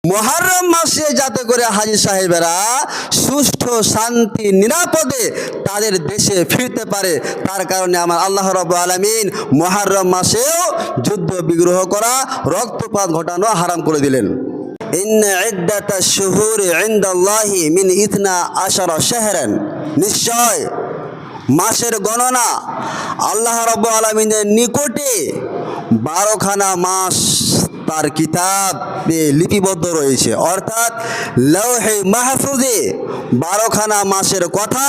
মুহররম মাসে যাতে করে হাজী সাহেবেরা সুষ্ঠু শান্তি নিরাপদে তাদের দেশে ফিরতে পারে, তার কারণে আমার আল্লাহ রাব্বুল আলামিন মুহররম মাসেও যুদ্ধ বিগ্রহ করা, রক্তপাত ঘটানো হারাম করে দিলেন। ইন্না ইদ্দাতাশ শুহুরি ইনদাল্লাহি মিন 12 শাহরান, নিশ্চয় মাসের গণনা আল্লাহ রাব্বুল আলামিনের নিকটে 12খানা মাস তার কিতাবে লিপিবদ্ধ রয়েছে, অর্থাৎ লৌহে মাহফুজে 12খানা মাসের কথা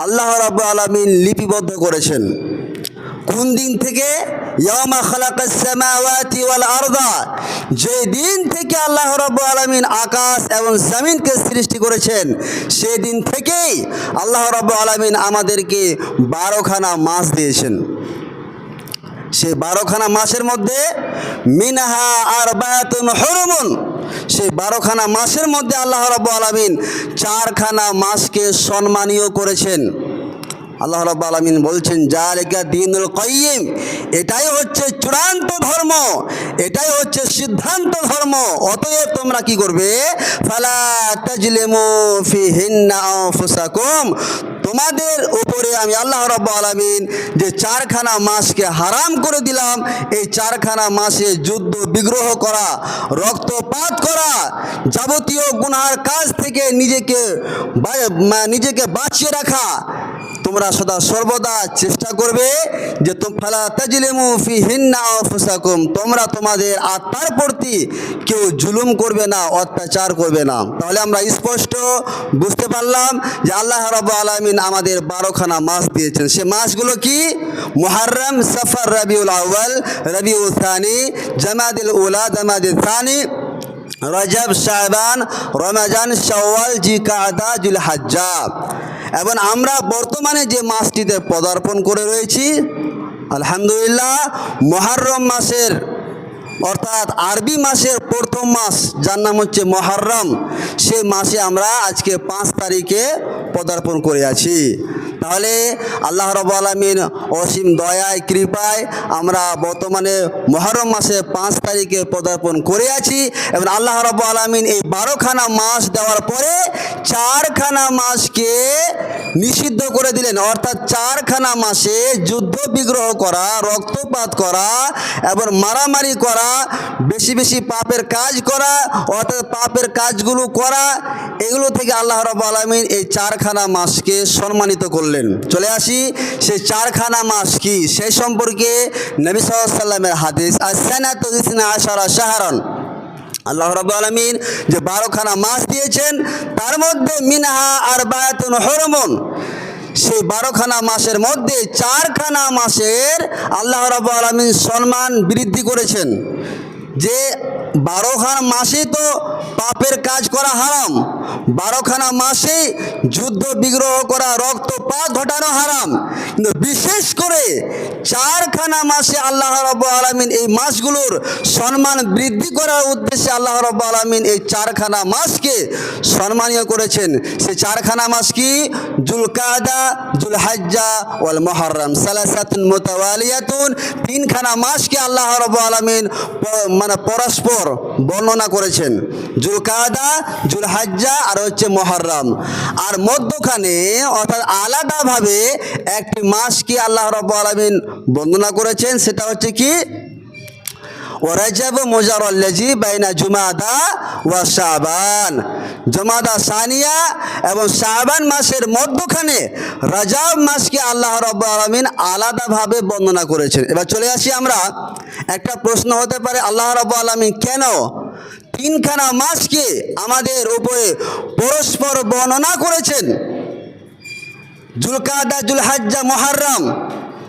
আল্লাহ রাব্বুল আলামিন লিপিবদ্ধ করেছেন। কোন দিন থেকে? ইয়ামা খালাকাস সামাওয়াতি ওয়াল আরদা, যে দিন থেকে আল্লাহ রাব্বুল আলামিন আকাশ এবং জমিনকে সৃষ্টি করেছেন, সেই দিন থেকেই আল্লাহ রাব্বুল আলামিন আমাদেরকে 12খানা মাস দিয়েছেন। সেই 12খানা মাসের মধ্যে মিনহা আরবাতুন হুরুমুন, সেই 12খানা মাসের মধ্যে আল্লাহ রাব্বুল আলামিন 4খানা মাসকে সম্মানীয় করেছেন। আল্লাহ রাব্বুল আলামিন বলছেন জালিকা দীনুল কাইয়িম, এটাই হচ্ছে চূড়ান্ত ধর্ম, এটাই হচ্ছে সিদ্ধান্ত ধর্ম। অতএব তোমরা কি করবে? ফালা তাজলিমু ফিহিন্না আনফুসাকুম, তোমাদের উপরে আমি আল্লাহ রাব্বুল আলামিন যে 4খানা মাসকে হারাম করে দিলাম, এই 4খানা মাসে যুদ্ধ বিগ্রহ করা, রক্তপাত করা, যাবতীয় গুনার কাজ থেকে নিজেকে বাঁচিয়ে রাখা, তোমরা সদা সর্বদা চেষ্টা করবে যে ফালা তাজলিমু ফিহিন্না আনফুসাকুম, তোমরা তোমাদের আত্মার প্রতি কেউ জুলুম করবে না, অত্যাচার করবে না। তাহলে আমরা স্পষ্ট বুঝতে পারলাম যে আল্লাহ রাব্বুল আলামিন আমাদের 12খানা মাস দিয়েছেন। সে মাসগুলো কি? মুহররম, সফর, রবিউল আউয়াল, রবিউল সানি, জামাদুল উলা, জামাদুল সানি, রজব, শাবান, রমজান, শাওয়াল, জিলকাদা, জিলহজ্জা। এবং আমরা বর্তমানে যে মাসটিতে পদার্পণ করে রয়েছি, আলহামদুলিল্লাহ, মুহররম মাসের অর্থাৎ আরবি মাসের প্রথম মাস, যার নাম হচ্ছে মুহররম, সেই মাসে আমরা আজকে 5 তারিখে পদার্পণ করে আছি। তাহলে আল্লাহ রাব্বুল আলামিন অসীম দয়ায় কৃপায় আমরা বর্তমানে মুহররম মাসে 5 তারিখে পদার্পণ করে আছি। এবং আল্লাহ রাব্বুল আলামিন এই 12খানা মাস দেওয়ার পরে 4খানা মাসকে নিষিদ্ধ করে দিলেন, অর্থাৎ 4খানা মাসে যুদ্ধ বিগ্রহ করা, রক্তপাত করা এবং মারামারি করা, বেশি বেশি পাপের কাজ করা, অর্থাৎ পাপের কাজগুলো করা, এগুলো থেকে আল্লাহ রাব্বুল আলামিন এই 4খানা মাসকে সম্মানিত করলেন। চলে আসি সেই 4খানা মাস কি, সেই সম্পর্কে নবী সাল্লাল্লাহু আলাইহি ওয়াসাল্লামের হাদিস, আস-সানাতু 12 শাহরান, আল্লাহ রাব্বুল আলামিন যে 12খানা মাস দিয়েছেন, তার মধ্যে মিনহা আরবাতুন হুরুমুন, সেই 12খানা মাসের মধ্যে 4খানা মাসের আল্লাহ রাব্বুল আলামিন সম্মান বৃদ্ধি করেছেন। যে 12খানা মাসে তো পাপের কাজ করা হারাম, 12খানা মাসে যুদ্ধ বিগ্রহ করা, রক্তপাত ঘটানো হারাম, কিন্তু বিশেষ করে 4খানা মাসে আল্লাহ রাব্বুল আলামিন এই মাসগুলোর সম্মান বৃদ্ধি করার উদ্দেশ্যে আল্লাহ রাব্বুল আলামিন এই 4খানা মাসকে সম্মানীয় করেছেন। সেই 4খানা মাস কি? জুলকাদা, জুলহজ্জা ওয়াল মুহররম, সালাসাতুন মুতাওয়ালিয়াতুন, 3খানা মাসকে আল্লাহ রাব্বুল আলামিন পরস্পর বর্ণনা করেছেন, জুলকাদা, জুলহজ্জা আর হচ্ছে মুহররম। আর মধ্যখানে অর্থাৎ আলাদাভাবে একটি মাসকে আল্লাহ রাব্বুল আলামিন বর্ণনা করেছেন, সেটা হচ্ছে কি? রজব মুজারল্লাজি বাইনা জুমাদা ওয়া শাবান, জুমাদা সানিয়া এবং শাবান মাসের মধ্যখানে রজব মাসকে আল্লাহ রাব্বুল আলামিন আলাদাভাবে বর্ণনা করেছেন। এবার চলে আসি আমরা, একটা প্রশ্ন হতে পারে, আল্লাহ রাব্বুল আলামিন কেন 3খানা মাসকে আমাদের উপরে পরস্পর বর্ণনা করেছেন? জুলকাদা, জুলহজ্জা, মুহররম,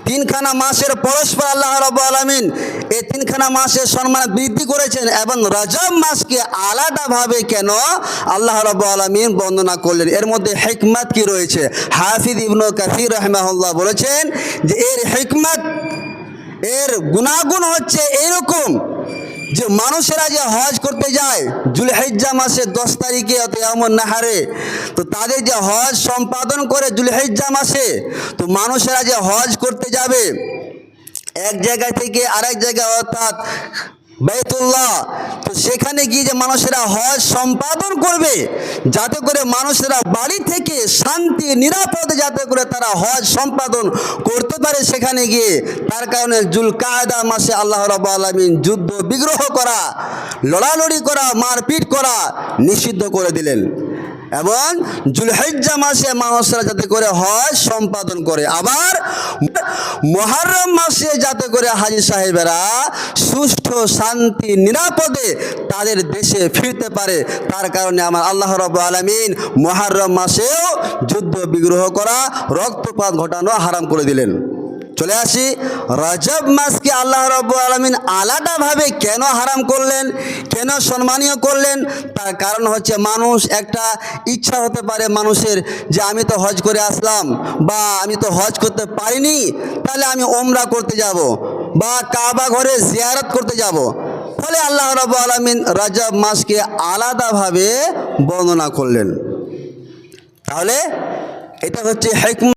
3খানা মাসের পরস্পর আল্লাহ রাব্বুল আলামিন এই 3খানা মাসের সম্মান বৃদ্ধি করেছেন, এবং রজব মাসকে আলাদাভাবে কেন আল্লাহ রাব্বুল আলামিন বর্ণনা করলেন? এর মধ্যে হিকমত কি রয়েছে? হাফিজ ইবনে কাসির রাহিমাহুল্লাহ বলেছেন যে এর হিকমত, এর গুণাগুণ হচ্ছে এরকম যে মানুষেরা যে হজ করতে যায় জুলহিজ্জা মাসে 10 তারিখে ইয়ামুন নাহারে, তো তাদের যে হজ সম্পাদন করে জুলহিজ্জা মাসে, তো মানুষেরা যে হজ করতে যাবে এক জায়গা থেকে আরেক জায়গায়, অর্থাৎ বাইতুল্লাহ, তো সেখানে গিয়ে যে মানুষেরা হজ সম্পাদন করবে, যাতে করে মানুষেরা বাড়ি থেকে শান্তি নিরাপদে যাতে করে তারা হজ সম্পাদন করতে পারে সেখানে গিয়ে, তার কারণে জুলকায়দা মাসে আল্লাহ রাব্বুল আলামিন যুদ্ধ বিগ্রহ করা, লড়ালড়ি করা, মারপিট করা নিষিদ্ধ করে দিলেন। এবং জুলহিজ্জা মাসে মানুষরা যাতে করে হজ সম্পাদন করে, আবার মুহররম মাসে যাতে করে হাজী সাহেবেরা সুষ্ঠু শান্তি নিরাপদে তাদের দেশে ফিরতে পারে, তার কারণে আমার আল্লাহ রাব্বুল আলামিন মুহররম মাসেও যুদ্ধ বিগ্রহ করা, রক্তপাত ঘটানো হারাম করে দিলেন। চলে আসি রজব মাসকে আল্লাহ রাব্বুল আলামিন আলাদাভাবে কেন হারাম করলেন, কেন সম্মানীয় করলেন? তার কারণ হচ্ছে মানুষ একটা ইচ্ছা হতে পারে মানুষের যে আমি তো হজ করে আসলাম, বা আমি তো হজ করতে পারিনি, তাহলে আমি ওমরা করতে যাব বা কাবা ঘরে জিয়ারত করতে যাব। ফলে আল্লাহ রাব্বুল আলামিন রজব মাসকে আলাদাভাবে বর্ণনা করলেন। তাহলে এটা হচ্ছে হিকমত।